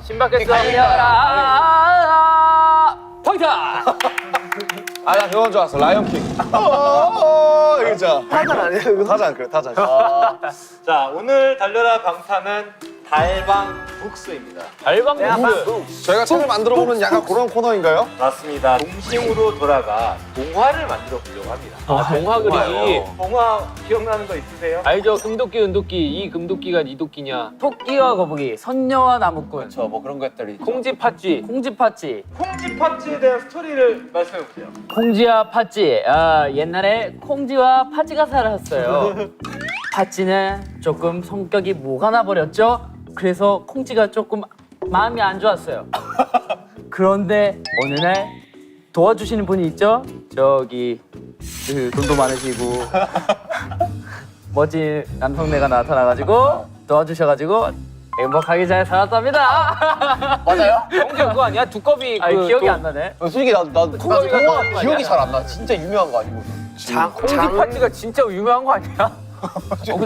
신박했어. 달려라. 방탄. 아, 나 그건 줄 알았어. 라이언킹. 이거 진짜. 타잔 아니야? 이거 타잔, 그래, 타잔. 자, 오늘 달려라 방탄은 달방북스입니다. 달방북스. 저희가 책을 만들어 보는 약간 그런 코너인가요? 맞습니다. 동심으로 돌아가 동화를 만들어 보려고 합니다. 동화 그리기. 동화 기억나는 거 있으세요? 알죠? 금도끼, 은도끼. 이 금도끼가 니 도끼냐? 토끼와 거북이, 선녀와 나무꾼. 저 뭐 그런 것들이 있죠. 콩쥐 팥쥐. 콩쥐 팥쥐. 콩쥐 팥쥐에 대한 스토리를 말씀해 보세요. 콩쥐와 팥쥐. 옛날에 콩쥐와 팥쥐가 살았어요. 팥쥐는 조금 성격이 모가 나버렸죠? 그래서 콩쥐가 조금 마음이 안 좋았어요. 그런데 어느 날 도와주시는 분이 있죠? 저기 그 돈도 많으시고 멋진 남성네가 나타나가지고 도와주셔가지고 행복하게 잘 살았답니다. 맞아요? 콩쥐 그거 아니야? 두꺼비 그 기억이 안 나네. 솔직히 나도 콩쥐가 동화 그거 기억이 아니야? 잘 안 나. 진짜 유명한 거 아니고. 콩쥐 팥쥐가 진짜 유명한 거 아니야?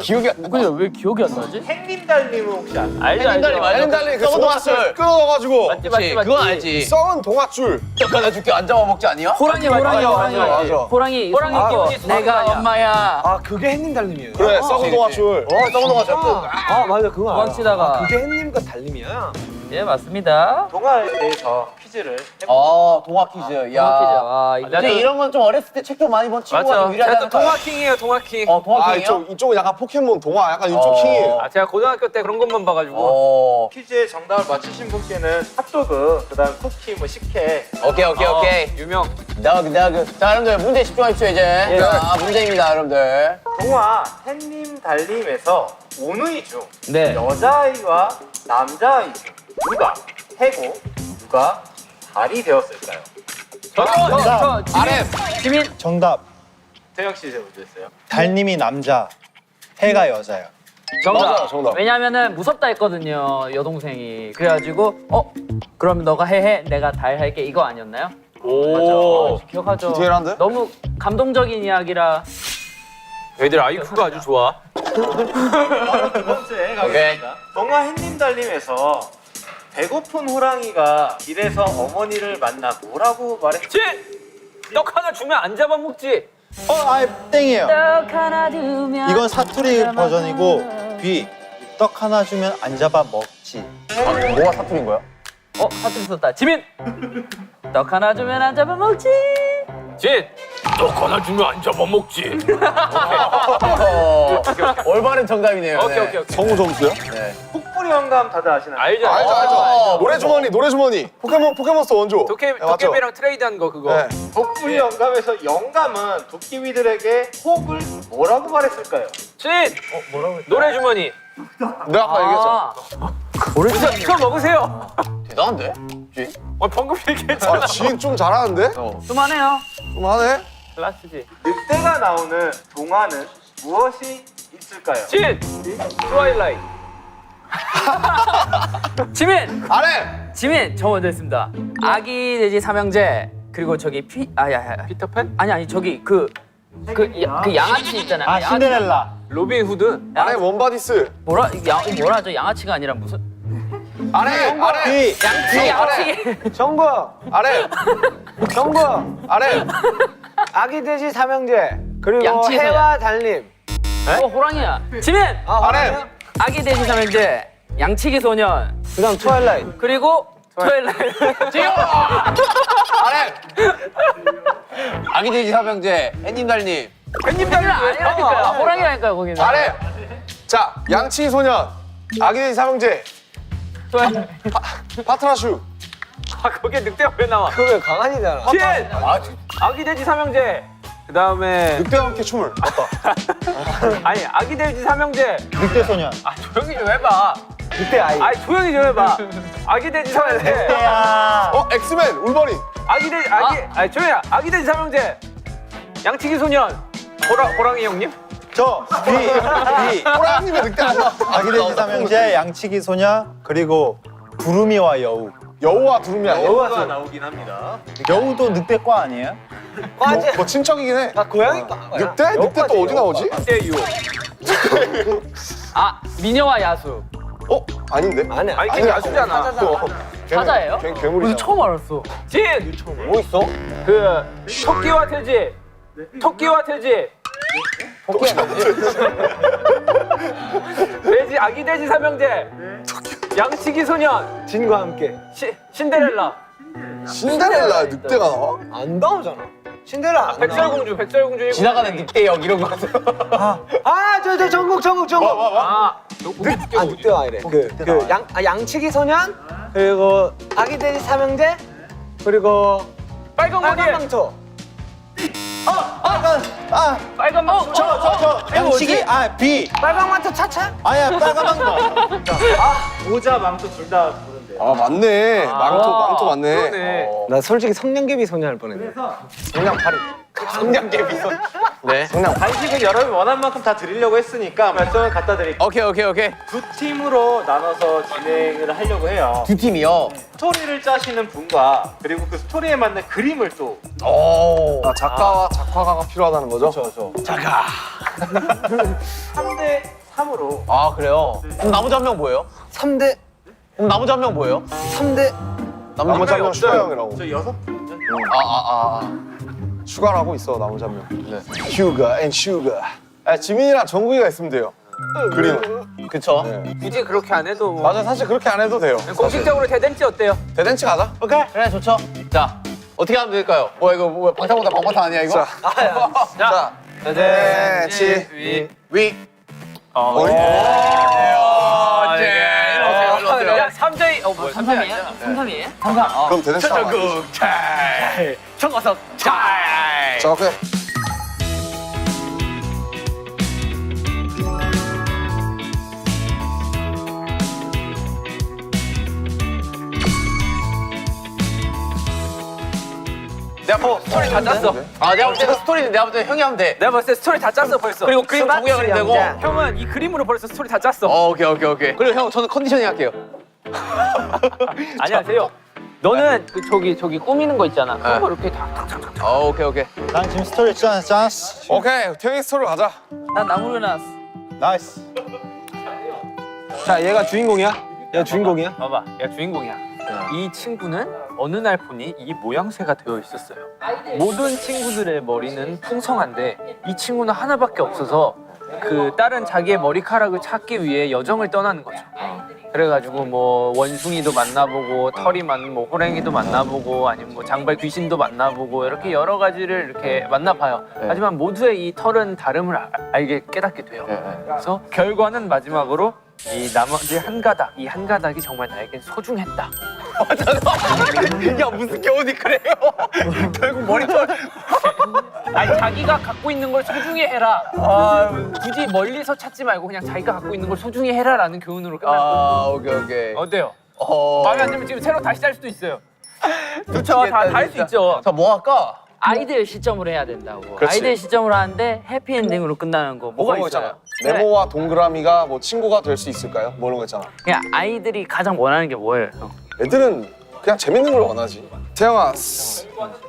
기억이 안 나. 근데 왜 기억이 안 나지? 햇님달님은 혹시 아세요? 알죠, 햇님달님 알죠? 햇님달님 그 썩은 동화줄 동화줄. 끊어가지고 맞지, 그치, 그건 알지. 썩은 동화줄. 하나 줄게 안 잡아먹지 아니야? 호랑이 맞아, 맞아. 호랑이 아, 기분이 내가 엄마야. 아 그게 햇님 달님이에요. 그래, 썩은 동화줄. 썩은 동화줄. 아 맞아 그거 알아. 뻥치다가. 그게 햇님과 달님이야. 예 맞습니다. 동화에 대해서 퀴즈를 해볼게요. 동화 퀴즈. 야. 동화 퀴즈. 아, 이거 근데 이런 건 좀 어렸을 때 책 좀 많이 본 친구가 좀 유리하지 않을까? 동화킹이에요 동화킹. 동화 아, 킹이요? 이쪽은 약간 포켓몬 동화, 약간 이쪽 킹이에요. 제가 고등학교 때 그런 것만 봐가지고. 퀴즈의 정답을 맞히신 분께는 핫도그, 그다음 쿠키, 뭐 식혜. 오케이. 유명. 나그. 자, 여러분들 문제 집중하십시오 이제. 자, 문제입니다, 여러분들. 동화 햇님 달님에서 오누이 중 네. 여자아이와 남자아이 중 누가 해고, 누가 달이 되었을까요? 저 지민. 정답. 태영 씨 제가 먼저 했어요. 달님이 남자, 해가 여자요. 정답. 정답. 왜냐면은 무섭다 했거든요 여동생이. 그래가지고 그럼 너가 해 내가 달 할게 이거 아니었나요? 맞죠. 기억하죠. 디테일한데? 너무 감동적인 이야기라. 애들 IQ가 아주 좋아. 두 번째 가겠습니다. 동화 햇님 달님에서 배고픈 호랑이가 길에서 어머니를 만나 뭐라고 말했지? 떡 하나 주면 안 잡아먹지. 땡이에요. 떡 하나 두면. 이건 사투리 버전이고 B. 떡 하나 주면 안 잡아 먹지. 뭐가 사투리인 거야? 사투리 썼다. 지민. 떡 하나 주면 안 잡아먹지. 진. 떡 하나 주면 안 잡아먹지. 올바른 정답이네요. 오케이. 성우 점수요? 네. 폭포리 영감 다들 아시나요? 알죠. 알죠. 노래 주머니. 포켓몬스터 원조. 네, 맞죠? 도깨비랑 트레이드한 거 그거. 네. 폭포리 영감에서 영감은 도깨비들에게 혹을 뭐라고 말했을까요? 진. 노래 주머니. 내가 아까 얘기했잖아. 이거 먹으세요. 대단한데? 방금 얘기했잖아. 지인 좀 잘하는데? 그만해요. 좀 하네? 클라스지. 늑대가 나오는 동화는 무엇이 있을까요? 진. 트와일라이트. 지민. 아래! 지민. 저 먼저 했습니다. 아기 돼지 삼형제 그리고 저기 피터팬? 아니 저기 그 양아치 있잖아요. 아 신데렐라. 로빈 후드. 아래 원바디스. 뭐라죠? 양아치가 아니라 무슨? 아래! B. 양아치. 정부. 아래! 정부. 아래! 아기 돼지 삼형제. 그리고 양치소년. 해와 달님. 호랑이야. 지민. 아래! 아기 돼지 삼형제 양치기 소년 그다음 트와일라이트. 그리고 트와일라이트. 아래! 아기 돼지 삼형제, 햇님달님. 팬님들은 아니라니까요. 호랑이라니까요 거기는. 아래! 자, 양치 소년. 아기돼지 삼형제. 트와일라이트. 파트라슈. 거기에 늑대가 왜 나와? 그거 왜 강아지잖아. 진. 아기 돼지 삼형제. 그 다음에 늑대와 함께 춤을. 맞다. 아니 아기 돼지 삼형제. 늑대 소년. 조용히 좀 해봐. 늑대 아이. 조용히 좀 해봐. 아기 돼지 삼형제. 야. 엑스맨 울버린. 아니 조용히야. 아기 돼지 삼형제. 양치기 소년. 호랑이 형님? 저 B. 호랑이님의 늑대 아니야? 아기 돼지 삼형제, 양치기 소녀, 그리고 두루미와 여우. 여우와 두루미 아니야? 여우가 나오긴 합니다. 여우도 늑대과 아니에요? 뭐 친척이긴 해. 고양이 늑대? 늑대 또 어디 나오지? 늑대유. 아 미녀와 야수. 어? 아닌데? 아니 걔 야수잖아. 사자예요? 걔 괴물이야. 처음 알았어. 진. 뭐 있어? 그 토끼와 돼지. 토끼와 돼지. 돼지 아기 돼지 삼형제. 양치기 소년. 진과 함께. 신데렐라. 신데렐라 늑대가 나와? 안 나오잖아. 신데렐라. 백설공주. 지나가는 늑대역 이런 거 하세요. 저 전국. 와. 늑대가 아니래. 양치기 소년 그리고 아기 돼지 삼형제 그리고 빨간 망토. 빨간 망토. 저 양치기 B. 빨간 망토 차차. 아니야 빨간 망토. 모자 망토 둘 다 부른대요. 아 맞네. 망토 맞네. 그러네. 나 솔직히 성냥개비 소년 할 뻔했네. 성냥개비 손. 네. 간식은 여러분이 원하는 만큼 다 드리려고 했으니까 말씀을 갖다 드릴게요. 오케이. 두 팀으로 나눠서 진행을 하려고 해요. 두 팀이요. 스토리를 짜시는 분과 그리고 그 스토리에 맞는 그림을 또 아, 작가와 작화가가 필요하다는 거죠? 그렇죠. 3대 3으로 아 그래요? 그럼 나머지 한 명 뭐예요? 3대 그럼 나머지 한 명 뭐예요? 3대 나머지 한 명 없어요. 슈가 형이라고. 저 6분. 슈가라고 있어 나머지 한 명. 네. 휴가 앤 슈가. 지민이랑 정국이가 있으면 돼요. 그림은. 그쵸? 네. 굳이 그렇게 안 해도 맞아 사실 그렇게 안 해도 돼요. 공식적으로 대댄지 어때요? 대댄치 가자. 오케이. 그래 좋죠. 자 어떻게 하면 될까요? 이거 방탄보다 방탄 아니야 이거? 자. 대댄치. 위. 야 3대 뭐야 3삼이에요? 3삼이에요? 3삼. 그럼 대댄치 가자. 청어석 잘. 자 오케이. 내가 뭐 스토리 다 짰어. 내가 볼 때는 스토리는 내가 볼 때는 형이 하면 돼. 내가 봤을 때 스토리 다 짰어 벌써. 그리고 그림 정국이 그리면 되고. 형은 이 그림으로 벌써 스토리 다 짰어. 오케이. 그리고 형 저는 컨디셔닝 할게요. 안녕하세요. 너는 그 저기 꾸미는 거 있잖아. 그런 거 이렇게 다 오케이. 난 지금 스토리 짰어. 오케이 태영이 스토리로 가자. 난 나무를 놨어. 나이스. 자, 얘가 주인공이야? 얘가 주인공이야? 봐봐, 얘가 주인공이야. 이 친구는 어느 날 보니 이 모양새가 되어 있었어요. 모든 친구들의 머리는 풍성한데 이 친구는 하나밖에 없어서 그 다른 자기의 머리카락을 찾기 위해 여정을 떠나는 거죠. 그래가지고 뭐 원숭이도 만나보고 털이 많은 뭐 호랭이도 만나보고 아니면 뭐 장발 귀신도 만나보고 이렇게 여러 가지를 이렇게 만나봐요. 하지만 모두의 이 털은 다름을 알게 깨닫게 돼요. 그래서 결과는 마지막으로 이 나머지 한 가닥, 이 한 가닥이 정말 나에겐 소중했다. 야 무슨 겨우니 그래요? 결국 머리털. 아니 자기가 갖고 있는 걸 소중히 해라. 굳이 멀리서 찾지 말고 그냥 자기가 갖고 있는 걸 소중히 해라라는 교훈으로 끝났고. 오케이. 어때요? 마음에 안 들면 지금 새로 다시 짤 수도 있어요. 그렇죠. 다 할 수 있죠. 자 뭐 할까? 아이들 시점으로 해야 된다고. 그렇지. 아이들 시점으로 하는데 해피엔딩으로 끝나는 거 뭐가 그런 거 있어요? 있잖아. 네모와 동그라미가 뭐 친구가 될 수 있을까요? 뭐 이런 거 있잖아. 그냥 아이들이 가장 원하는 게 뭐예요? 형? 애들은 그냥 재밌는 걸 원하지. 태영아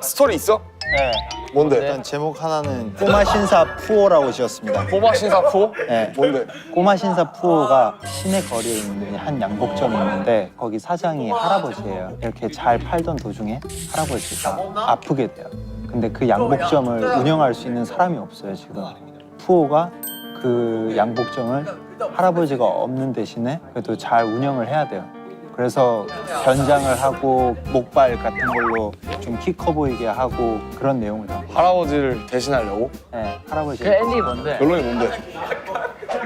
스토리 있어? 네. 뭔데? 일단 제목 하나는 꼬마 신사 푸오라고 지었습니다. 보바 신사포? 네. 뭔데? 꼬마 신사 푸오가 시내 거리에 있는 한 양복점이 있는데 거기 사장이 할아버지예요. 이렇게 잘 팔던 도중에 할아버지가 아프게 돼요. 근데 그 양복점을 운영할 수 있는 사람이 없어요 지금. 푸오가 그 양복점을 할아버지가 없는 대신에 그래도 잘 운영을 해야 돼요. 그래서 변장을 하고 목발 같은 걸로 좀 키 커 보이게 하고 그런 내용을 해요. 할아버지를 대신하려고? 네, 할아버지. 그 엔딩이 뭔데? 결론이 뭔데?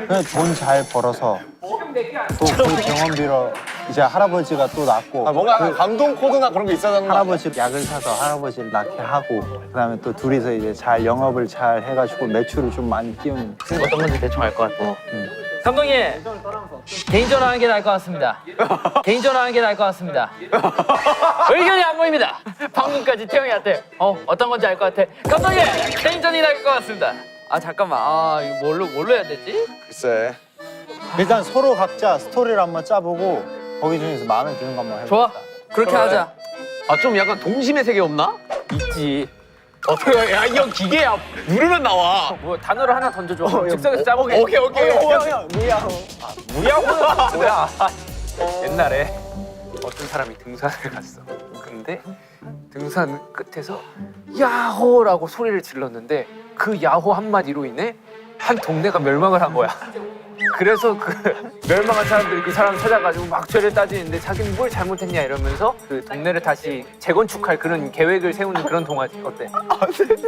그냥 돈 잘 벌어서 또 그 병원비로 이제 할아버지가 또 낫고 뭔가 약간 감동 코드나 그런 게 있어야 되는 거 할아버지 약을 사서 할아버지를 낫게 하고 그다음에 또 둘이서 이제 잘 영업을 잘 해가지고 매출을 좀 많이 띄우는. 어떤 건지 대충 알 것 같아. 감독님 개인전화 하는 게 나을 것 같습니다. 개인전화 하는 게 나을 것 같습니다. 의견이 안 보입니다. 방금까지 태영이한테 어떤 건지 알 것 같아. 감독님 개인전이 나을 것 같습니다. 아 잠깐만 이거 뭘로 해야 되지? 글쎄. 일단 서로 각자 스토리를 한번 짜보고 거기 중에서 마음에 드는 거 한번 해볼까? 좋아 그렇게 하자. 아 좀 약간 동심의 세계 없나? 있지. 어떻게 야 이 형 기계야 누르면 나와. 뭐 단어를 하나 던져줘. 즉석에서 짜보게. 오케이 형, 무야호. 무야호가 뭐야? 옛날에 어떤 사람이 등산을 갔어. 근데 등산 끝에서 야호라고 소리를 질렀는데 그 야호 한마디로 인해 한 동네가 멸망을 한 거야. 그래서 그 멸망한 사람들이 그 사람 찾아가지고 막 죄를 따지는데 자기는 뭘 잘못했냐 이러면서 그 동네를 다시 재건축할 그런 계획을 세우는 그런 동화지. 어때?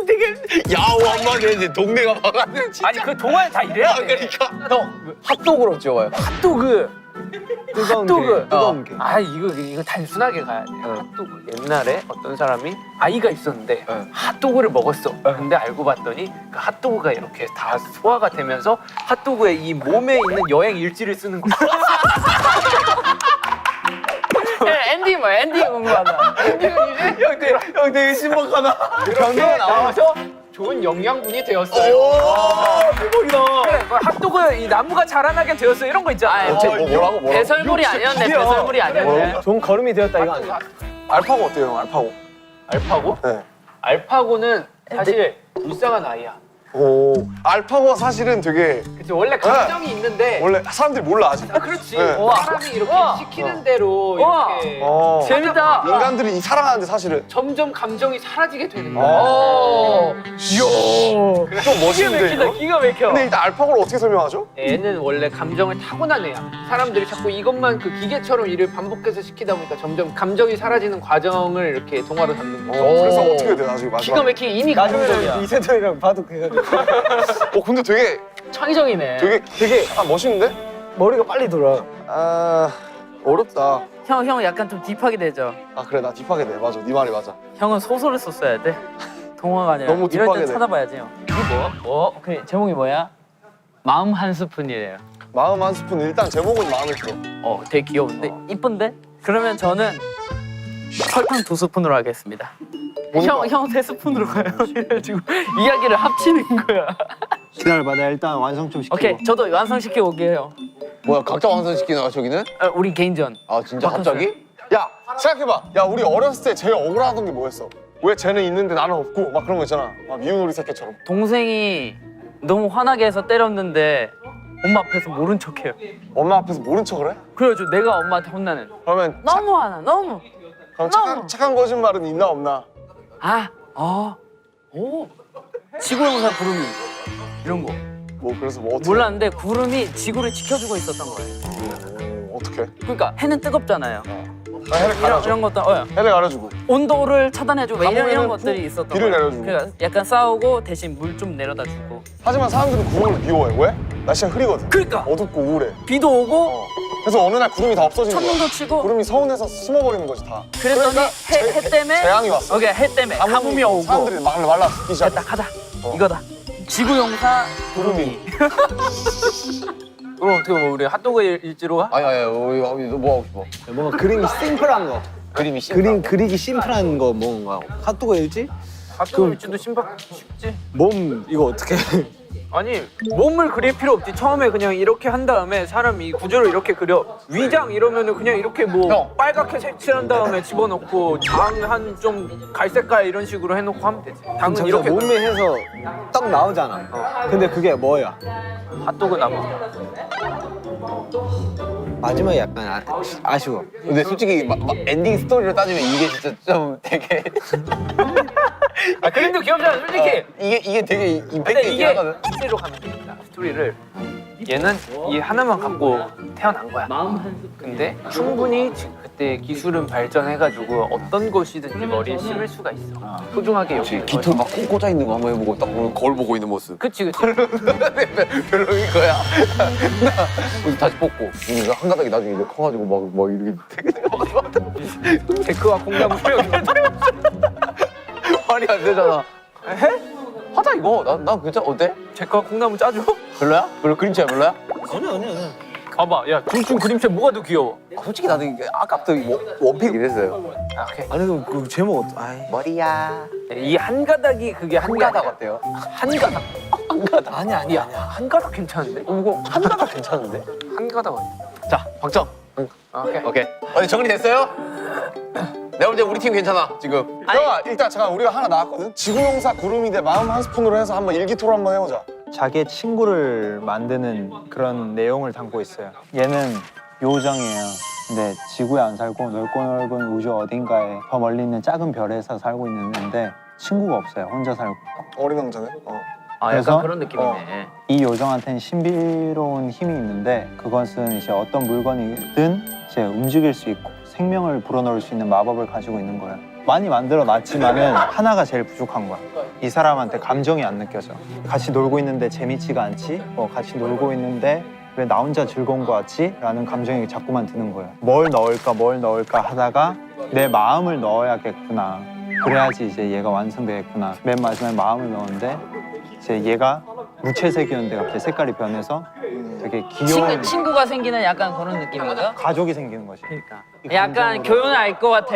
되게 야호 한마디 했는데 동네가 망하는 진짜. 아니 그 동화에 다 이래야 돼. 그러니까 형 핫도그로 찍어요. 핫도그. 핫도그. 뜨거운 게. 아 이거 단순하게 가야 돼. 핫도그. 옛날에 어떤 사람이 아이가 있었는데 핫도그를 먹었어. 근데 알고 봤더니 그 핫도그가 이렇게 다 소화가 되면서 핫도그의 이 몸에 있는 여행 일지를 쓰는 거야. 엔딩 뭐야? 엔딩 궁금하다. 엔딩은 이제 형 되게 신박하다. 경기가 나와서 좋은 영양분이 되었어요. 대박이다. 그래, 핫도그 이 나무가 자라나게 되었어요. 이런 거 있잖아. 뭐라고? 배설물이 아니었네. 배설물이 아니었네. 좋은 걸음이 되었다 이거 아니야? 알파고 어때요, 형? 알파고. 알파고? 네. 알파고는 사실 불쌍한 아이야. 오, 알파고가 사실은 되게 그치 원래 감정이 있는데 원래 사람들이 몰라 아직. 그렇지. 네. 사람이 이렇게 시키는 대로 이렇게 재밌다. 재밌다. 인간들이 사랑하는데 사실은 점점 감정이 사라지게 되는 거야. 좀 멋있는데 이거? 기가 막혀. 근데 일단 알파고를 어떻게 설명하죠? 애는 원래 감정을 타고난 애야. 사람들이 자꾸 이것만 그 기계처럼 일을 반복해서 시키다 보니까 점점 감정이 사라지는 과정을 이렇게 동화로 담는 거야. 그래서 어떻게 돼 나중에 기가 마지막에? 막히게 이미 감정이야. 이세돌이랑 봐도 그거 근데 되게 창의적이네. 되게 멋있는데? 머리가 빨리 돌아. 아 어렵다. 형 약간 좀 딥하게 되죠. 아 그래 나 딥하게 돼 맞아 네 말이 맞아. 형은 소설을 썼어야 돼. 동화가 아니라. 너무 이럴 딥하게 때 돼. 찾아봐야지 형. 이게 뭐? 그래 제목이 뭐야? 마음 한 스푼이래요. 마음 한 스푼 일단 제목은 마음에 들어. 되게 귀여운데 이쁜데? 그러면 저는 설탕 2스푼으로 하겠습니다. 형 3스푼으로 가요. 그래가지고 이야기를 합치는 거야. 기다려봐, 내가 일단 완성 좀 시키고. 오케이, 저도 완성시키고 올게요. 뭐야 각자 완성시키는 거야 저기는? 우리 개인전. 아 진짜 갑자기? 야 생각해봐. 야 우리 어렸을 때 제일 억울하던 게 뭐였어? 왜 쟤는 있는데 나는 없고 막 그런 거 있잖아. 막 미운 우리 새끼처럼. 동생이 너무 화나게 해서 때렸는데 엄마 앞에서 모른 척해요. 엄마 앞에서 모른 척을 해? 그래가지고 내가 엄마한테 혼나는. 그러면 너무 화나, 너무. 그럼 너무. 착한 거짓말은 있나 없나? 지구용사 구름이 이런 거 뭐 그래서 뭐 어떻게? 몰랐는데 구름이 지구를 지켜주고 있었던 거예요. 어떻게? 그러니까 해는 뜨겁잖아요. 해를 가려줘. 이런 것도 해를 가려주고. 온도를 차단해주고 이런 가뭄에는 것들이 있었던 비를 거예요. 내려주고. 그러니까 약간 싸우고 대신 물 좀 내려다 주고. 하지만 사람들은 구름을 미워해. 왜? 날씨가 흐리거든. 그러니까 어둡고 우울해. 비도 오고 그래서 어느 날 구름이 다 없어지는 거야. 천둥도 치고. 구름이 서운해서 숨어버리는 거지 다. 그랬더니 그러니까 해 때문에 재앙이 왔어. 오케이 해 때문에 가뭄이 오고. 사람들이 말라 죽기 시작해. 됐다 가자. 이거다. 지구용사 구름이. 그럼 어떻게 뭐 우리 핫도그 일지로 가? 아니 너 뭐 하고 싶어? 뭔가 그림이 심플한 거. 그림이 심플한 거. 그리기 심플한 거 뭔가. 핫도그 일지? 핫도그 일지도 쉽지. 몸 이거 어떻게? 아니 몸을 그릴 필요 없지. 처음에 그냥 이렇게 한 다음에 사람이 구조를 이렇게 그려. 위장 이러면은 그냥 이렇게 뭐 형. 빨갛게 색칠한 다음에 집어넣고 장 한 좀 갈색깔 이런 식으로 해놓고 하면 되지. 당은 이렇게 몸에 해서 딱 나오잖아. 근데 그게 뭐야? 핫도그 나무. 마지막에 약간 아쉬워. 근데 솔직히 엔딩 스토리로 따지면 이게 진짜 좀 되게 그림도 귀엽잖아 솔직히. 이게 되게 근데 임팩트 있긴 이게 하거든. 스토리로 가면 되겠다. 스토리를 얘는 이 하나만 갖고 태어난 거야. 근데 충분히 그때 기술은 발전해가지고 어떤 것이든지 머리에 심을 수가 있어. 소중하게 여기는 깃털 막 꽂아 있는 거 한번 해보고 딱 보면 거울 보고 있는 모습. 그치. 별로인 거야. 그래서 다시 뽑고 이거 한 가닥이 나중에 이제 커가지고 막 이렇게 되게 데크와 콩나물 수영이 말이 안 되잖아. 해? 하자 이거. 난 괜찮아. 어때? 데크와 콩나물 짜줘? 별로야? 그림체야 별로야? 봐봐, 야, 둘 중 그림체 뭐가 더 귀여워? 솔직히 나도 이게 아까부터 원픽 이랬어요. 아니 그럼 그 제목 아이. 머리야. 이 한 가닥이 그게 한 한가닥 가닥 어때요? 한 가닥. 한 가닥. 아니야. 한 가닥 괜찮은데? 이거 한가닥 괜찮은데? 한 가닥 어때? 자, 박정. 오케이. 오케이. 어디 정리됐어요? 내가 볼 때 우리 팀 괜찮아 지금. 형아 일단 잠깐 우리가 하나 나왔거든. 지구용사 구름이 돼 마음 한 스푼으로 해서 한번 일기토로 한번 해보자. 자기의 친구를 만드는 그런 내용을 담고 있어요. 얘는 요정이에요. 근데 지구에 안 살고 넓고 넓은 우주 어딘가에 더 멀리 있는 작은 별에서 살고 있는데 친구가 없어요. 혼자 살고. 어린 왕자네. 아, 그래서? 약간 그런 느낌이네. 이 요정한테는 신비로운 힘이 있는데 그것은 이제 어떤 물건이든 이제 움직일 수 있고 생명을 불어넣을 수 있는 마법을 가지고 있는 거예요. 많이 만들어 놨지만은 하나가 제일 부족한 거야. 이 사람한테 감정이 안 느껴져. 같이 놀고 있는데 재밌지가 않지? 같이 놀고 있는데 왜 나 혼자 즐거운 거 같지? 라는 감정이 자꾸만 드는 거예요. 뭘 넣을까 하다가 내 마음을 넣어야겠구나. 그래야지 이제 얘가 완성되겠구나. 맨 마지막에 마음을 넣었는데 이제 얘가 무채색이었는데 갑자기 색깔이 변해서 되게 귀여운 친구가 생기는 약간 그런 느낌인가? 가족이 생기는 거지. 그러니까. 약간 교훈을 알 것 같아.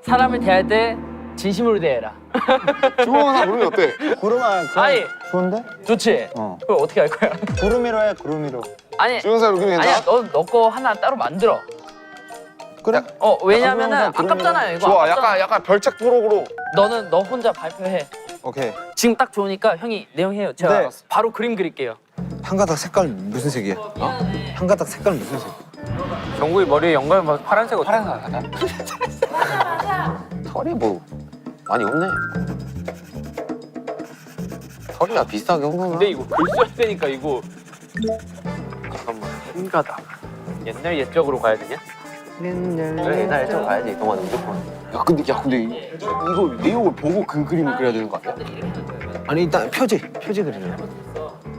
사람을 대할 때 진심으로 대해라. 지구용사 구름이 어때? 구름아, 그럼 아니. 좋은데? 좋지? 어. 그걸 어떻게 할 거야? 구름이로 해, 구름이로. 아니, 지구용사 구름이 괜찮아? 아니야. 너 거 하나 따로 만들어. 그래? 왜냐면은 구름이로. 아깝잖아요. 이거 좋아. 아깝잖아. 약간 별책 토록으로. 너 혼자 발표해. 오케이. 지금 딱 좋으니까 형이 내용해요. 제가 네. 바로 그림 그릴게요. 한 가닥 색깔 무슨 색이야? 한 가닥 색깔 무슨 색? 정국이 머리에 연관 파란색 어때? 털이 뭐 많이 없네. 털이랑 비슷하게 없나? 근데 이거 글 써야 되니까 이거 잠깐만 한 가닥. 옛날 옛적으로 가야 되냐? 그래, 옛날에 좀 가야지. 동안 무조건. 근데 이거 내용을 보고 그 그림을 그려야 되는 거 아니야? 아니 일단 표지 그리려.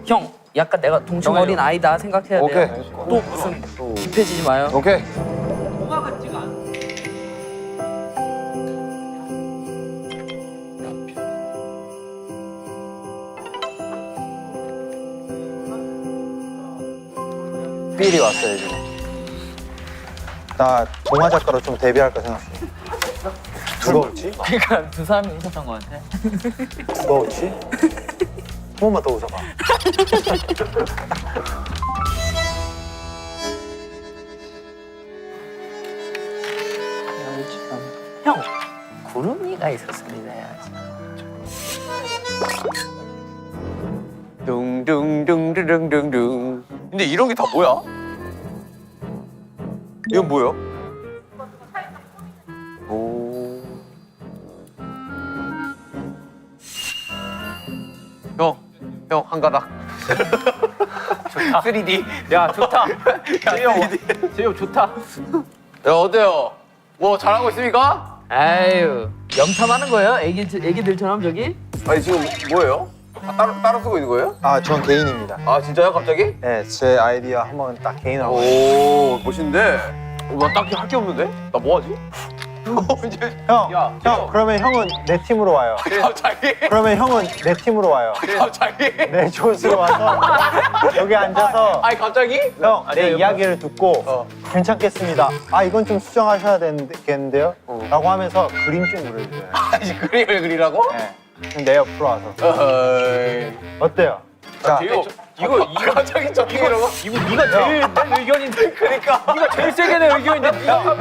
형, 약간 내가 동심 정해요. 어린 아이다 생각해야 돼요. 오케이. 또 무슨 급해지지 마요. 오케이. 필이 왔어요 지금. 나 동화 작가로 좀 데뷔할까 생각해. 누가 웃지? 그러니까 두 사람이 웃었던 것 같아. 누가 웃지? 한 번만 더 웃어봐. 형, 구름이가 있었습니다. 둥둥둥둥둥둥. 근데 이런 게 다 뭐야? 이건 뭐야? 오. 형 한 가닥. 좋다. 3D. 야 좋다. 제이홉 좋다. 야 어때요? 뭐 잘하고 있습니까? 아유, 염탐하는 거예요? 애기들처럼 저기? 아니 지금 뭐예요? 따로 쓰고 있는 거예요? 아, 전 개인입니다. 아 진짜요? 갑자기? 네, 제 아이디어 한번 딱 개인하고. 오 멋있는데. 나 딱히 할 게 없는데? 나 뭐 하지? 형, 그러면 형은 내 팀으로 와요. 갑자기? 그러면 형은 내 팀으로 와요. 갑자기? 내 조수로 와서 여기 앉아서 아니 갑자기? 형, 내 이야기를 듣고 괜찮겠습니다. 아, 이건 좀 수정하셔야 되겠는데요? 라고 하면서 그림 좀 그려줘요. 아니 그림을 그리라고? 네. 내 옆으로 와서. 어이. 어때요? 자, 제이홉 이거 갑자기 저기라고? 이거 네가 제일 내 의견인데. 그러니까. 네가 제일 세게 내 의견인데. 네가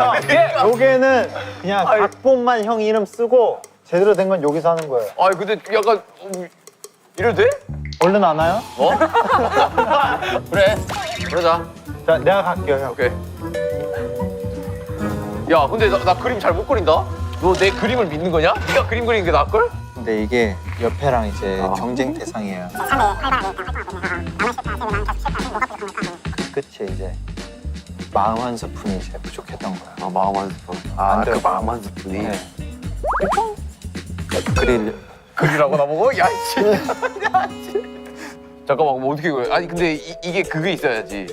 형, 요게는 그냥 각본만 형 이름 쓰고 제대로 된 건 여기서 하는 거예요. 아니 근데 약간 이래도 돼? 얼른 안 와요? 어? 그래 그러자. 자, 내가 갈게요, 형. 오케이. 야 근데 나 그림 잘 못 그린다? 너 내 그림을 믿는 거냐? 네가 그림 그리는 게 나을걸? 근데 이게 옆에랑 이제 경쟁 대상이에요. 끝이 이제 마음 한 스푼이 이제 부족했던 거야. 아 마음 한 스푼. 안 그 돼요. 마음 한 스푼이. 네. 그리라고 나보고? 야 씨. 잠깐만 뭐 어떻게 그래? 아니 근데 이게 그게 있어야지.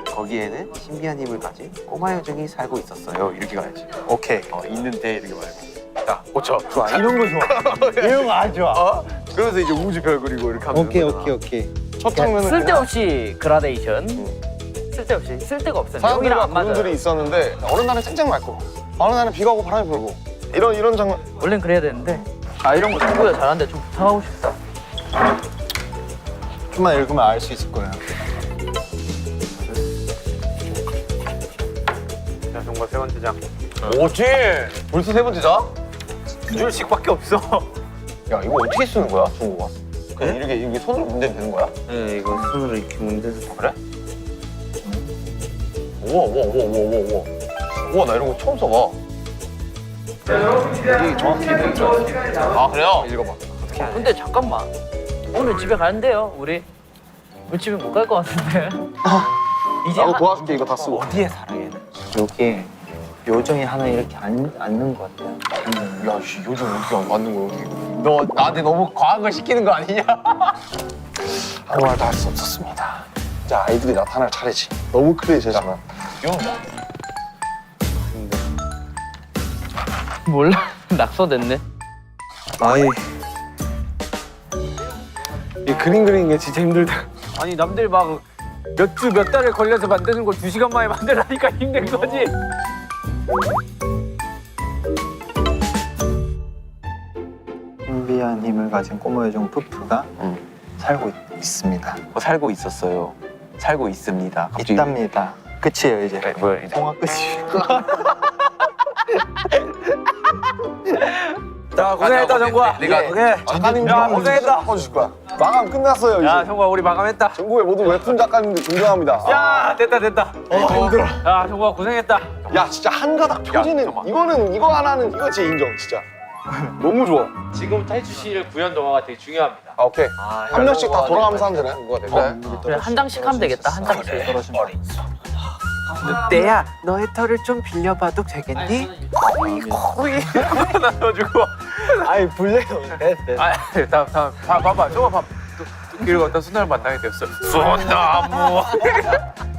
거기에는 신비한 힘을 가진 꼬마 요정이 살고 있었어요. 이렇게 가야지. 오케이. 있는데 이렇게 말고. 자 고쳐. 좋아. 이런 거 좋아. 이런 거 아주 좋아. 어? 그래서 이제 우주별 그리고 이렇게 하면 오케이, 되는 거잖아. 오케이, 오케이. 첫 장면은 쓸데없이 그라데이션. 쓸데없이 쓸데가 없어요. 사람들과 용이랑 안 맞아요. 구름들이 있었는데 어느 날은 쨍쨍 맑고 어느 날은 비가 오고 바람이 불고 이런 장면. 원래는 그래야 되는데 이런 거 친구가 잘하는데 좀 부탁하고 싶다. 좀만 읽으면 알 수 있을 거예요. 자, 정말 세 번째 장. 뭐지? 벌써 세 번째자? 두 줄씩밖에 없어. 야 이거 어떻게 쓰는 거야 종구가? 그냥 이렇게 손으로 문대면 되는 거야? 네, 이거 손으로 이렇게 문대서. 그래? 우와 우와 나 이런 거 처음 써봐. 이게 정확히 되는 줄 알았어. 아 그래요? 읽어봐. 근데 잠깐만. 오늘 집에 가는데요, 우리 집에 못 갈 것 같은데. 이제 나도 도와줄게 이거 다 쓰고. 어디에 살아 얘는? 여기에 요정이 하나 이렇게 앉는 것 같아요. 야씨 요즘 어떻게 안 맞는 거야 어떻게? 너 나한테 너무 과한 걸 시키는 거 아니냐? 아무 말도 할 수 없었습니다. 이제 아이들이 나타날 차례지. 너무 클리셰지만. 몰라. 낙서됐네. 아이. 이 그림 그리는 게 진짜 힘들다. 아니 남들 막 몇 주 몇 달을 걸려서 만드는 걸 2시간 만에 만들라니까 힘든 거지. 신비한 힘을 가진 꼬마 요정 푸푸가 살고 있습니다. 살고 있었어요. 살고 있습니다. 있답니다. 끝이에요 이제. 뭐야 이제? 통화 끝이. 자 고생했다 정구야. 내가 작가님 야, 좀 고생했다. 바꿔주실 거야. 마감 끝났어요 이제. 야 정구야 우리 마감했다. 전국의 모든 웹툰 작가님들 존경합니다. 야 됐다. 힘들어. 야 정구야 고생했다. 야 진짜 한 가닥 표지는 잠깐만. 이거 하나는 이거 진짜 인정 진짜. 너무 좋아. 지금부터 해주실 구현 동화가 되게 중요합니다. 아 오케이. 한 명씩 다 돌아가면서 하면 되네. 그래. 그래, 한 장씩 하면 되겠다. 한 장씩. 늑대야 너의 털을 좀 빌려봐도 되겠니? 코이 나눠주고. 아이 불려요. 다음 봐봐 저거 봐. 길을 걷다 순나를 만나게 됐어. 순나무.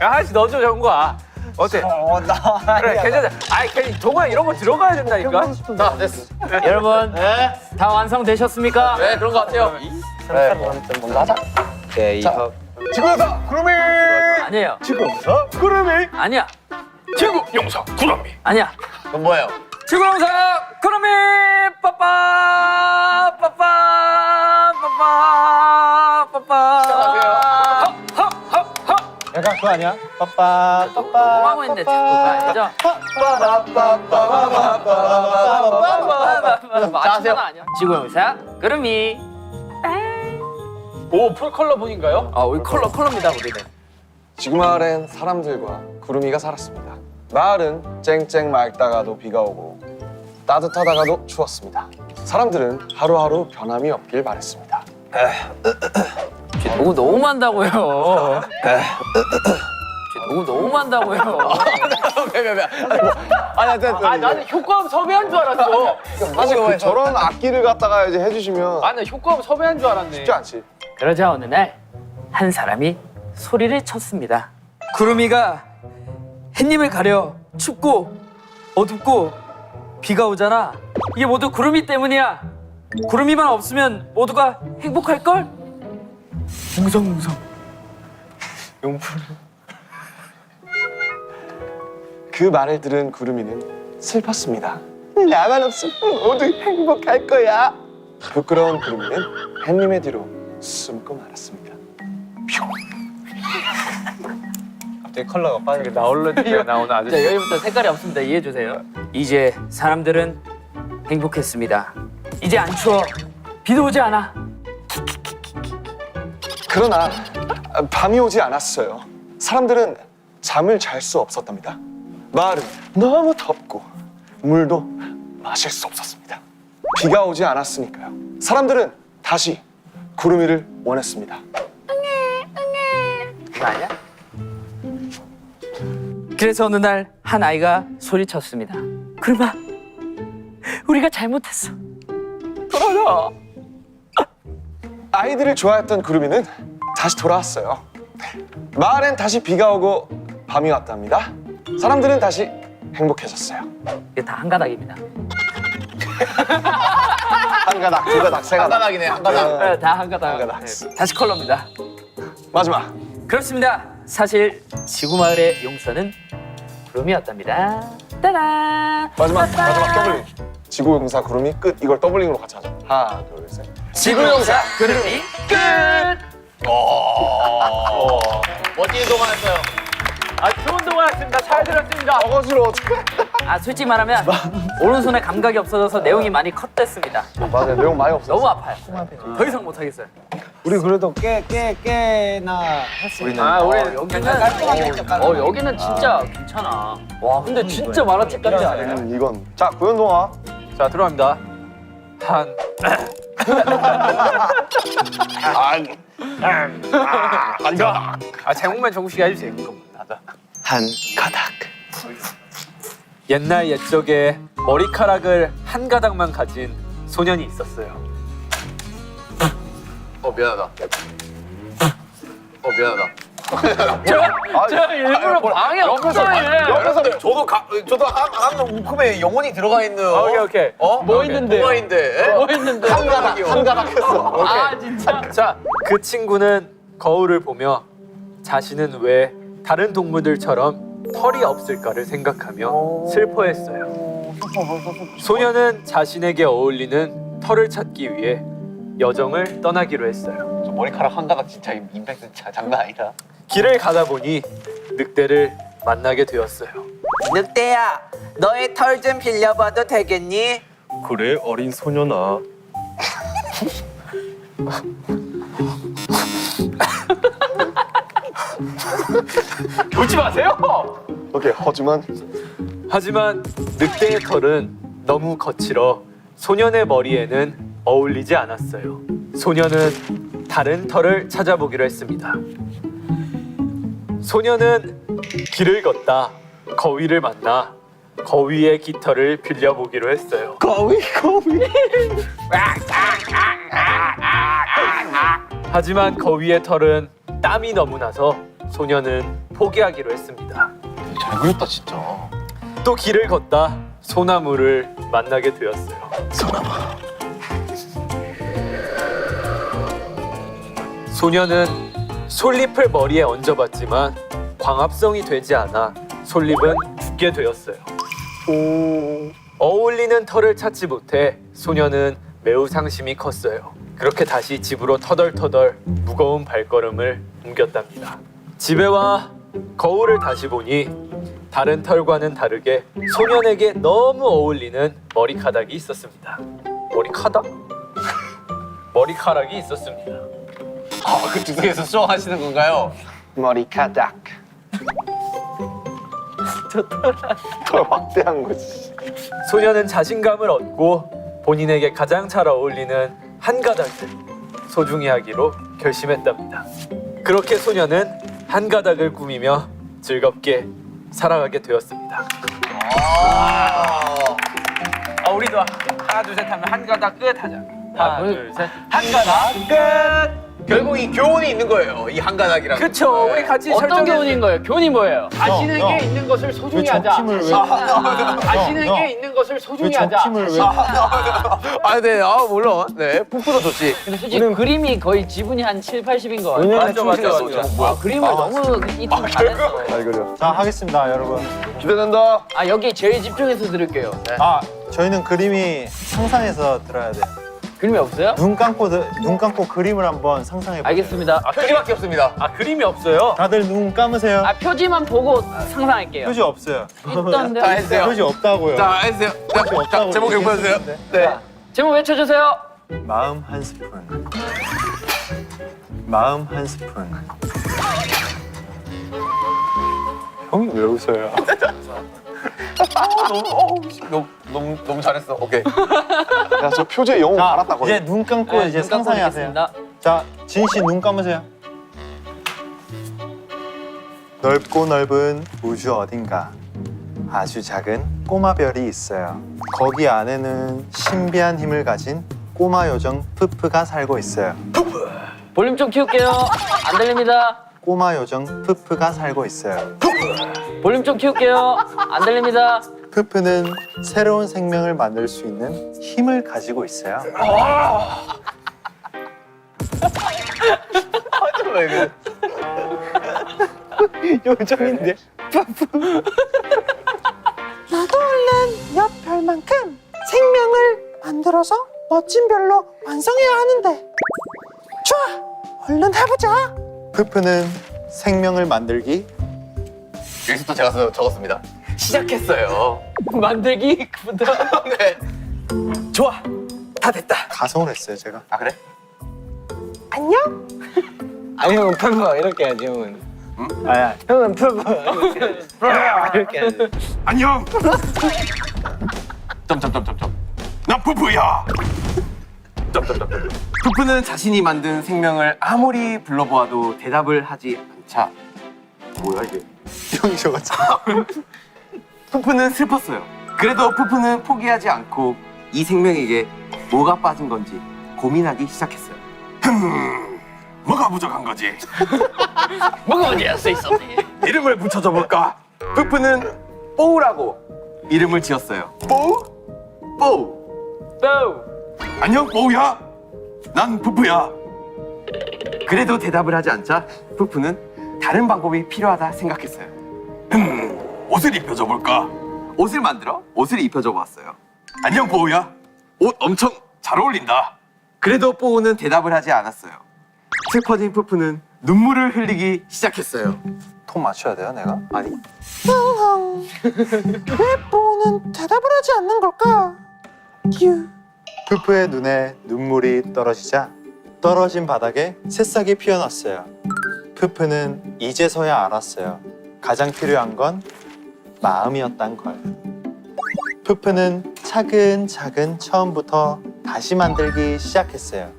야 하나씩 넣어줘 정구야. 어때? 그래 괜찮아. 아이 괜히 동화 이런 거 들어가야 된다니까. 자 됐어. 여러분, 다 완성되셨습니까? 네 그런 거 같아요. 그래 뭔가 하자. 네 이거. 지구에서 구름이. 아니에요. 지구에서 구름이. 아니야. 지구 용사 구름이. 아니야. 그건 뭐예요? 지구용사 구름이 빠빠 빠빠 빠빠 빠빠. 약간 그거 아니야? 빠빠 너무 빠빠. 하고 있는데 자꾸 가야죠. 맞추는 아니야. 지구용사 구름이. 오 풀컬러 분인가요? 우리 컬러입니다 우리는. 지구 마을엔 사람들과 구름이가 살았습니다. 마을은 쨍쨍 맑다가도 비가 오고 따뜻하다가도 추웠습니다. 사람들은 하루하루 변함이 없길 바랬습니다. 너무 많다고요. 너무 많다고요. 나는 효과음 섭외한 줄 알았어. 사실 저런 악기를 갖다가 이제 해주시면 나는 효과음 섭외한 줄 알았네. 쉽지 않지. 그러자 어느 날 한 사람이 소리를 쳤습니다. 구름이가 햇님을 가려 춥고 어둡고 비가 오잖아. 이게 모두 구름이 때문이야. 구름이만 없으면 모두가 행복할걸? 웅성웅성. 그 말을 들은 구름이는 슬펐습니다. 나만 없으면 모두 행복할 거야. 부끄러운 구름이는 햇님의 뒤로 숨고 말았습니다. 갑자기 컬러가 빠져. 나올래 나오는 자, 아저씨. 여기부터 색깔이 없습니다. 이해해주세요. 이제 사람들은 행복했습니다. 이제 안 추워. 비도 오지 않아. 그러나 밤이 오지 않았어요. 사람들은 잠을 잘 수 없었답니다. 마을은 너무 덥고 물도 마실 수 없었습니다. 비가 오지 않았으니까요. 사람들은 다시 구름이를 원했습니다. 그거 아니야? 그래서 어느 날 한 아이가 소리쳤습니다. 구름아, 우리가 잘못했어. 돌아가. 아이들을 좋아했던 구름이는 다시 돌아왔어요. 마을엔 다시 비가 오고 밤이 왔답니다. 사람들은 다시 행복해졌어요. 이게 다 한 가닥입니다. 한 가닥, 두 가닥, 세 가닥. 한가닥이네 한가닥. 다 한 가닥. 한 가닥. 다시 컬러입니다. 마지막. 그렇습니다. 사실 지구마을의 용서는 구름이었답니다. 따란. 마지막 더블링. 지구용사 구름이 끝. 이걸 더블링으로 같이 하자. 하나, 둘, 셋. 지구용사 구름이 끝. 멋진 동화였어요. 아, 좋은 동화였습니다. 잘 들었습니다. 어거지로 어떻게? 아, 솔직히 말하면 오른손에 감각이 없어져서 내용이 많이 컷됐습니다. 맞아요. 내용 많이 없어. 너무 아파요. 더 이상 못 하겠어요. 우리 그래도 꽤나 했어요. 아, 우리 여기는 진짜 괜찮아. 와, 근데 진짜 만화책 같지 않아요? 이건 자 구연 동화. 자 들어갑니다. 제목만 정국 씨가 해주세요. 한 가닥. 옛날 옛적에 머리카락을 한 가닥만 가진 소년이 있었어요. 미안하다. 미안하다. 저 일부러 방해 없어요. 옆에서 저도 한 움큼에 영혼이 들어가 있는. 오케이. 뭐 있는데요? 동화인데. 뭐 있는데? 한 가닥 했어. 아, 진짜. 자, 그 친구는 거울을 보며 자신은 왜 다른 동물들처럼 털이 없을까를 생각하며 슬퍼했어요. 소녀는 자신에게 어울리는 털을 찾기 위해 여정을 떠나기로 했어요. 저 머리카락 한 가닥 진짜 임팩트 장난 아니다. 길을 가다 보니 늑대를 만나게 되었어요. 늑대야, 너의 털 좀 빌려봐도 되겠니? 그래 어린 소년아. 웃지 마세요! 오케이 하지만 하지만 늑대의 털은 너무 거칠어 소년의 머리에는 어울리지 않았어요. 소년은 다른 털을 찾아보기로 했습니다. 소년은 길을 걷다 거위를 만나 거위의 깃털을 빌려보기로 했어요. 거위. 하지만 거위의 털은 땀이 너무 나서 소년은 포기하기로 했습니다. 잘 그렸다 진짜. 또 길을 걷다 소나무를 만나게 되었어요. 소년은 솔잎을 머리에 얹어봤지만 광합성이 되지 않아 솔잎은 죽게 되었어요. 어울리는 털을 찾지 못해 소년은 매우 상심이 컸어요. 그렇게 다시 집으로 터덜터덜 무거운 발걸음을 옮겼답니다. 집에 와 거울을 다시 보니 다른 털과는 다르게 소년에게 너무 어울리는 머리카락이 있었습니다. 머리카락? 머리카락이 있었습니다. 그 주제에서 수정하시는 건가요? 머리 가닥. 더 막대한 거지. 소년은 자신감을 얻고 본인에게 가장 잘 어울리는 한 가닥을 소중히 하기로 결심했답니다. 그렇게 소년은 한 가닥을 꾸미며 즐겁게 살아가게 되었습니다. 우리도 하나 둘 셋 하면 한 가닥 끝 하자. 하나 둘 셋. 한 가닥 끝. 결국 이 교훈이 있는 거예요. 이 한 가닥이랑. 그쵸. 우리 같이 어떤 교훈인 거예요? 교훈이 뭐예요? 자신에게 있는 것을 소중히 하자. 자신에게 있는 것을 소중히 하자. 네, 물론. 네, 푸푸도 좋지. 근데 솔직히 그림이 거의 지분이 한 7, 80인 거 같아요. 맞아. 그림을 너무 이tum 잘했어. 잘 그려. 자, 하겠습니다, 여러분. 기대된다. 아, 여기 제일 집중해서 들을게요. 저희는 그림이 상상해서 들어야 돼요. 그림이 없어요? 눈 감고 그림을 한번 상상해 보세요. 알겠습니다. 표지밖에 없습니다. 그림이 없어요. 다들 눈 감으세요. 아, 표지만 보고 상상할게요. 표지 없어요. 있던데요? 자, 해주세요. 표지 없다고요. 자, 해주세요. 자, 제목 읽어주세요. 네. 제목 외쳐주세요. 마음 한 스푼. 마음 한 스푼. 형이 왜 웃어요? 너무 잘했어. 오케이. 야 저 표지에 영혼 자, 갈았다고. 이제 눈 감고 네, 이제 눈 감고 상상해 하세요. 있겠습니다. 자, 진 씨 눈 감으세요. 넓고 넓은 우주 어딘가 아주 작은 꼬마 별이 있어요. 거기 안에는 신비한 힘을 가진 꼬마 요정 푸푸가 살고 있어요. 볼륨 좀 키울게요. 안 들립니다. 꼬마 요정 푸푸가 살고 있어요. 볼륨 좀 키울게요. 안 들립니다. 푸푸는 새로운 생명을 만들 수 있는 힘을 가지고 있어요. 왜 그래? 요정인데. 나도 얼른 옆 별만큼 생명을 만들어서 멋진 별로 완성해야 하는데. 좋아, 얼른 해보자. 푸푸는 생명을 만들기 여기서부터 제가 적었습니다. 시작했어요. 만들기부터. 네. 좋아. 다 됐다. 가성을 했어요 제가. 아 그래? 안녕. 아니 형은 푸푸 이렇게 해야지 형은. 아야 형은 푸푸 이렇게 해야지. 안녕. 점점점점점. 나 푸푸야. 점점점점. 푸푸는 자신이 만든 생명을 아무리 불러보아도 대답을 하지 않자. 뭐야 이게? 형이 저같이. 푸푸는 슬펐어요. 그래도 푸푸는 포기하지 않고 이 생명에게 뭐가 빠진 건지 고민하기 시작했어요. 뭐가 부족한 거지? 뭐가 문제야 수 있었니? 이름을 붙여줘 볼까? 푸푸는 뽀우라고 이름을 지었어요. 뽀우? 뽀우. 안녕 뽀우야. 난 푸푸야. 그래도 대답을 하지 않자 푸푸는 다른 방법이 필요하다 생각했어요. 옷을 입혀줘 볼까? 옷을 만들어 옷을 입혀줘 보았어요. 안녕 뽀우야. 옷 엄청 잘 어울린다. 그래도 뽀우는 대답을 하지 않았어요. 슬퍼진 푸푸는 눈물을 흘리기 시작했어요. 톤 맞춰야 돼요 내가? 아니 왜 뽀는 대답을 하지 않는 걸까? 휴. 푸푸의 눈에 눈물이 떨어지자 떨어진 바닥에 새싹이 피어났어요. 푸푸는 이제서야 알았어요. 가장 필요한 건 마음이었단 걸. 푸푸는 차근차근 처음부터 다시 만들기 시작했어요.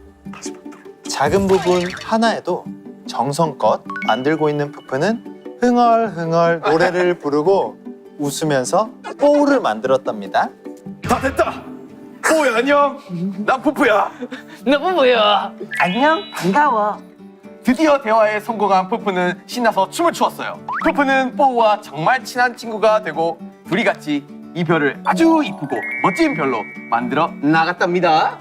작은 부분 하나에도 정성껏 만들고 있는 푸푸는 흥얼흥얼 노래를 부르고 웃으면서 뽀우를 만들었답니다. 다 됐다. 뽀우야 안녕. 난 푸푸야. 너무 뭐야? 안녕, 반가워. 드디어 대화에 성공한 푸푸는 신나서 춤을 추었어요. 푸푸는 뽀우와 정말 친한 친구가 되고 둘이 같이 이 별을 아주 이쁘고 멋진 별로 만들어 나갔답니다.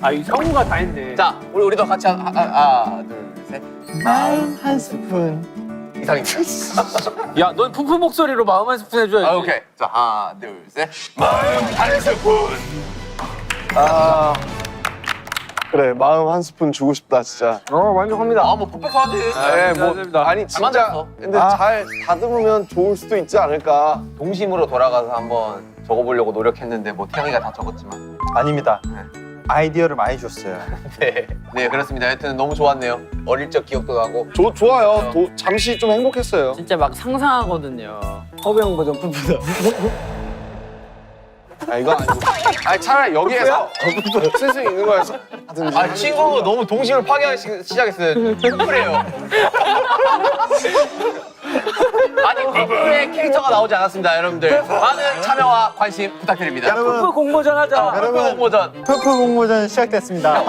아 이 성우가 다 했네. 자, 우리도 같이 하나, 둘, 셋. 마음 한 스푼. 이상입니다. 야, 넌 푸푸 목소리로 마음 한 스푼 해줘야지. 아, 오케이. 자, 하나, 둘, 셋. 마음 한 스푼. 아 그래 마음 한 스푼 주고 싶다 진짜. 만족합니다. 아, 뭐 퍼펙트하지. 네, 뭐 아니 잘 진짜 만들었어. 근데 잘 다듬으면 좋을 수도 있지 않을까. 동심으로 돌아가서 한번 적어보려고 노력했는데 뭐 태영이가 다 적었지만. 아닙니다. 아이디어를 많이 줬어요. 네, 네 그렇습니다. 하여튼 너무 좋았네요. 어릴 적 기억도 나고. 좋아요. 잠시 좀 행복했어요. 진짜 막 상상하거든요. 허병 버전 푸푸다. 아 이건 아니고. 아니 차라리 여기에서 쓸 수 있는 거에서 하든지. 아, 친구 너무 동심을 파괴하기 시작했어요. 그래요. 아니, 푸푸의 캐릭터가 나오지 않았습니다, 여러분들. 많은 참여와 관심 부탁드립니다. 푸푸 공모전 하자. 푸푸 공모전. 푸푸 공모전 시작됐습니다.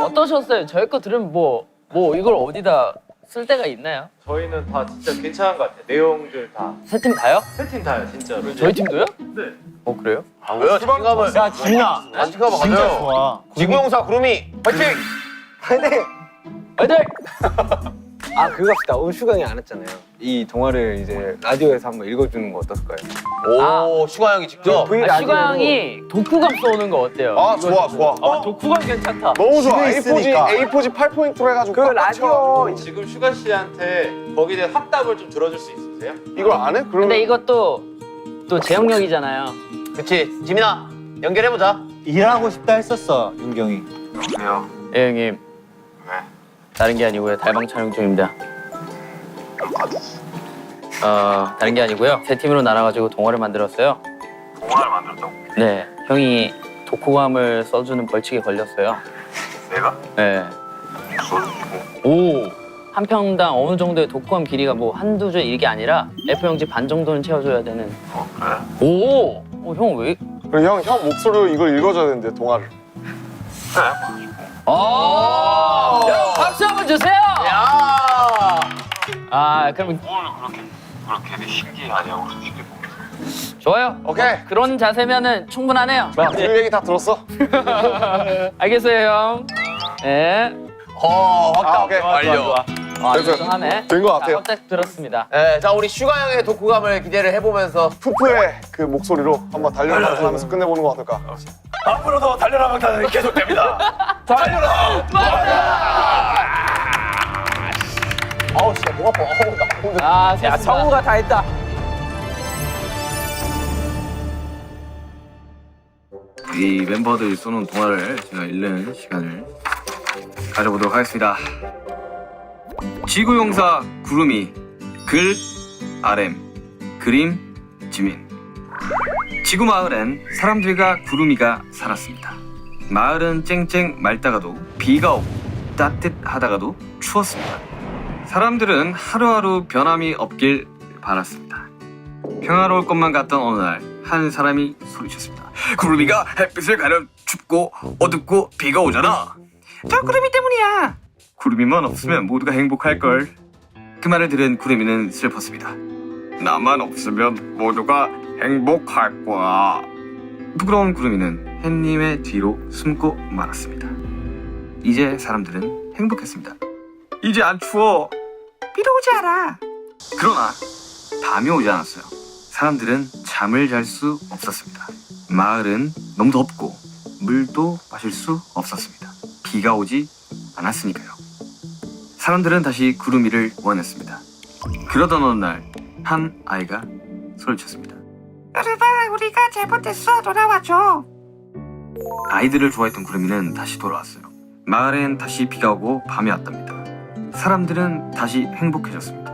어떠셨어요? 저희 거 들으면 뭐 이걸 어디다 쓸 데가 있나요? 저희는 다 진짜 괜찮은 것 같아요. 내용들 다. 세 팀 다요? 세 팀 다요 진짜로. 저희 팀도요? 네. 어 그래요? 아, 왜요? 자신감을. 야 진아, 자신감을 진짜 가져요. 좋아. 지구용사 구름이 화이팅! 화이팅! 화이팅! 아 그거 합시다. 오늘 슈강이 안 했잖아요. 이 동화를 이제 라디오에서 한번 읽어주는 거 어떨까요? 오, 슈가 형이 직접. V 아, 슈가 형이 독후감 쏘는 거 어때요? 아 좋아. 독후감 괜찮다. 너무 좋아. 집에 있으니까. A4지 8포인트로 해가지고. 그 꽉 라디오 채워가지고. 지금 슈가 씨한테 거기에 대한 확답을 좀 들어줄 수 있으세요? 이걸 안 해? 그러면 근데 이것도 또 제형력이잖아요. 그치, 지민아, 연결해보자. 일하고 싶다 했었어 윤경이. 그래요. 예 형님. 다른 게 아니고요. 달방 촬영 중입니다. 다른 게 아니고요. 세 팀으로 나눠가지고 동화를 만들었어요. 동화를 만들었다고? 네, 형이 독후감을 써주는 벌칙에 걸렸어요. 내가? 네. 오. 한 평당 어느 정도의 독후감 길이가 뭐 한두 줄 이게 아니라 A4용지 반 정도는 채워줘야 되는. 그래? 오. 형 왜? 그리고 형 목소리로 이걸 읽어줘야 되는데 동화를. 여러분 박수 한번 주세요. 야! 아 그럼 그렇게 신기하냐고 쉽게 보면. 좋아요. 오케이. 그런 자세면은 충분하네요. 그 얘기 다 들었어? 알겠어요 형. 네. 확답 오케이. 완료. 이것도 하네. 된것 같아요. 딱 들었습니다. 네, 자 우리 슈가 형의 독후감을 기대를 해보면서 푸푸의 그 목소리로 한번 달려라 방탄하면서 끝내보는 거 어떨까? 앞으로도 달려라 방탄은 계속됩니다. 아우 진짜 목 아파. 어우 나 오늘 아, 야, 성우가 다 했다. 이 멤버들이 쏘는 동화를 제가 읽는 시간을 가져보도록 하겠습니다. 지구용사 구름이 글 RM 그림 지민. 지구 마을엔 사람들과 구름이가 살았습니다. 마을은 쨍쨍 맑다가도 비가 오고 따뜻하다가도 추웠습니다. 사람들은 하루하루 변함이 없길 바랐습니다. 평화로울 것만 같던 어느 날 한 사람이 소리쳤습니다. 구름이가 햇빛을 가려 춥고 어둡고 비가 오잖아. 저 구름이 때문이야. 구름이만 없으면 모두가 행복할걸. 그 말을 들은 구름이는 슬펐습니다. 나만 없으면 모두가 행복할 거야. 부끄러운 구름이는 햇님의 뒤로 숨고 말았습니다. 이제 사람들은 행복했습니다. 이제 안 추워. 비도 오지 않아. 그러나 밤이 오지 않았어요. 사람들은 잠을 잘 수 없었습니다. 마을은 너무 덥고 물도 마실 수 없었습니다. 비가 오지 않았으니까요. 사람들은 다시 구름이를 원했습니다. 그러던 어느 날 한 아이가 소리쳤습니다. 여러분, 우리가 잘못했어. 돌아와줘. 아이들을 좋아했던 구름이는 다시 돌아왔어요. 마을엔 다시 비가 오고 밤이 왔답니다. 사람들은 다시 행복해졌습니다.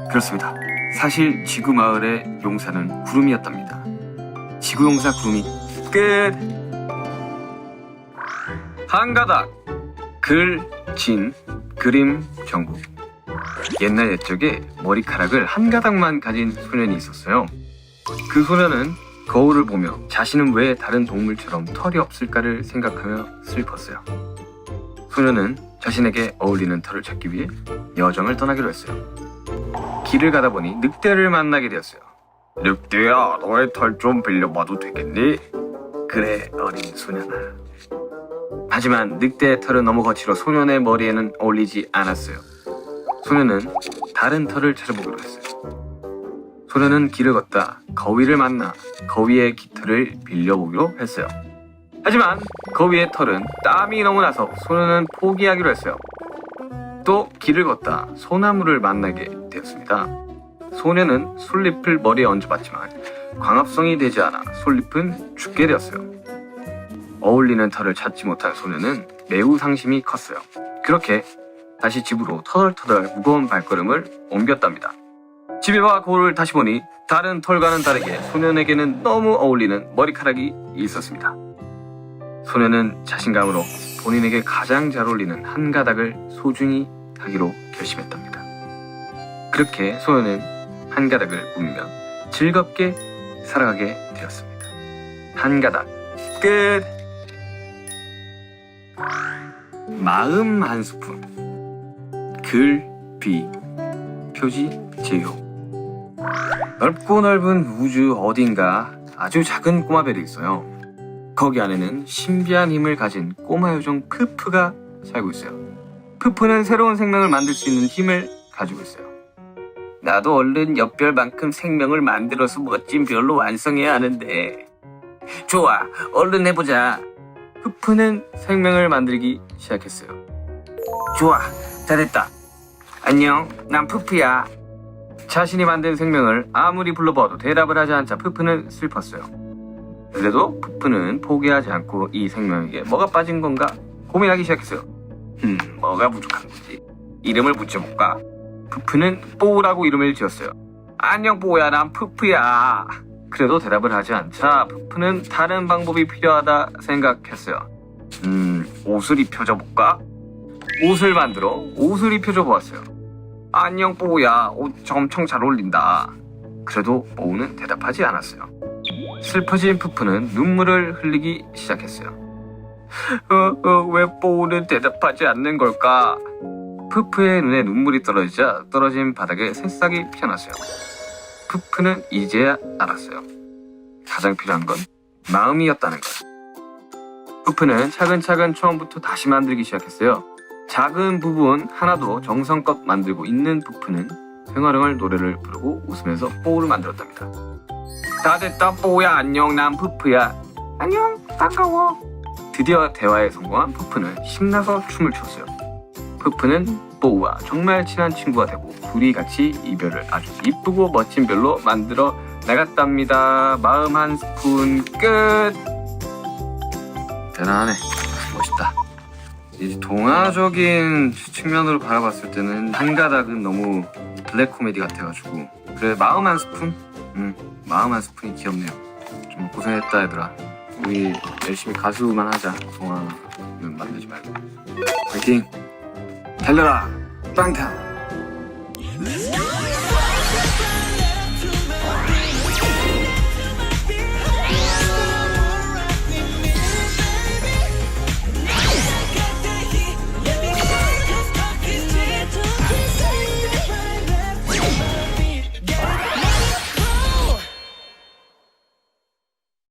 그렇습니다. 사실 지구 마을의 용사는 구름이었답니다. 지구용사 구름이 끝. 한가닥 글, 진, 그림, 정국. 옛날 옛적에 머리카락을 한 가닥만 가진 소년이 있었어요. 그 소년은 거울을 보며 자신은 왜 다른 동물처럼 털이 없을까를 생각하며 슬펐어요. 소년은 자신에게 어울리는 털을 찾기 위해 여정을 떠나기로 했어요. 길을 가다 보니 늑대를 만나게 되었어요. 늑대야, 너의 털 좀 빌려봐도 되겠니? 그래, 어린 소년아. 하지만 늑대의 털은 너무 거칠어 소년의 머리에는 어울리지 않았어요. 소년은 다른 털을 찾아보기로 했어요. 소년은 길을 걷다 거위를 만나 거위의 깃털을 빌려보기로 했어요. 하지만 거위의 털은 땀이 너무 나서 소년은 포기하기로 했어요. 또 길을 걷다 소나무를 만나게 되었습니다. 소년은 솔잎을 머리에 얹어봤지만 광합성이 되지 않아 솔잎은 죽게 되었어요. 어울리는 털을 찾지 못한 소년은 매우 상심이 컸어요. 그렇게 다시 집으로 터덜터덜 무거운 발걸음을 옮겼답니다. 집에 와 거울을 다시 보니 다른 털과는 다르게 소년에게는 너무 어울리는 머리카락이 있었습니다. 소년은 자신감으로 본인에게 가장 잘 어울리는 한 가닥을 소중히 하기로 결심했답니다. 그렇게 소년은 한 가닥을 꾸미며 즐겁게 살아가게 되었습니다. 한 가닥 끝. 마음 한 스푼. 글, 비, 표지, 제요. 넓고 넓은 우주 어딘가 아주 작은 꼬마별이 있어요. 거기 안에는 신비한 힘을 가진 꼬마 요정 푸푸가 살고 있어요. 푸푸는 새로운 생명을 만들 수 있는 힘을 가지고 있어요. 나도 얼른 옆별만큼 생명을 만들어서 멋진 별로 완성해야 하는데. 좋아, 얼른 해보자. 푸푸는 생명을 만들기 시작했어요. 좋아, 잘했다. 안녕, 난 푸푸야. 자신이 만든 생명을 아무리 불러봐도 대답을 하지 않자 푸푸는 슬펐어요. 그래도 푸푸는 포기하지 않고 이 생명에게 뭐가 빠진 건가 고민하기 시작했어요. 뭐가 부족한 거지? 이름을 붙여볼까? 푸푸는 뽀우라고 이름을 지었어요. 안녕 뽀우야, 난 푸푸야. 그래도 대답을 하지 않자 푸푸는 다른 방법이 필요하다 생각했어요. 옷을 입혀줘 볼까? 옷을 만들어 옷을 입혀줘 보았어요. 안녕 뽀우야, 옷 엄청 잘 어울린다. 그래도 뽀우는 대답하지 않았어요. 슬퍼진 푸푸는 눈물을 흘리기 시작했어요. 왜 뽀우는 대답하지 않는 걸까? 푸푸의 눈에 눈물이 떨어지자 떨어진 바닥에 새싹이 피어났어요. 푸푸는 이제야 알았어요. 가장 필요한 건 마음이었다는 것. 푸푸는 차근차근 처음부터 다시 만들기 시작했어요. 작은 부분 하나도 정성껏 만들고 있는 푸푸는 흥얼흥얼 노래를 부르고 웃으면서 뽀를 만들었답니다. 다 됐다 뽀야 안녕 난 푸푸야 안녕 반가워. 드디어 대화에 성공한 푸푸는 신나서 춤을 췄어요. 푸푸는 뽀우와 정말 친한 친구가 되고 둘이 같이 이 별을 아주 이쁘고 멋진 별로 만들어 나갔답니다. 마음 한 스푼 끝. 대단하네. 멋있다. 이제 동화적인 측면으로 바라봤을 때는 한 가닥은 너무 블랙 코미디 같아가지고 그래 마음 한 스푼? 마음 한 스푼이 귀엽네요. 좀 고생했다 얘들아. 우리 열심히 가수만 하자. 동화는 만들지 말고. 화이팅! 달려라! 빵타!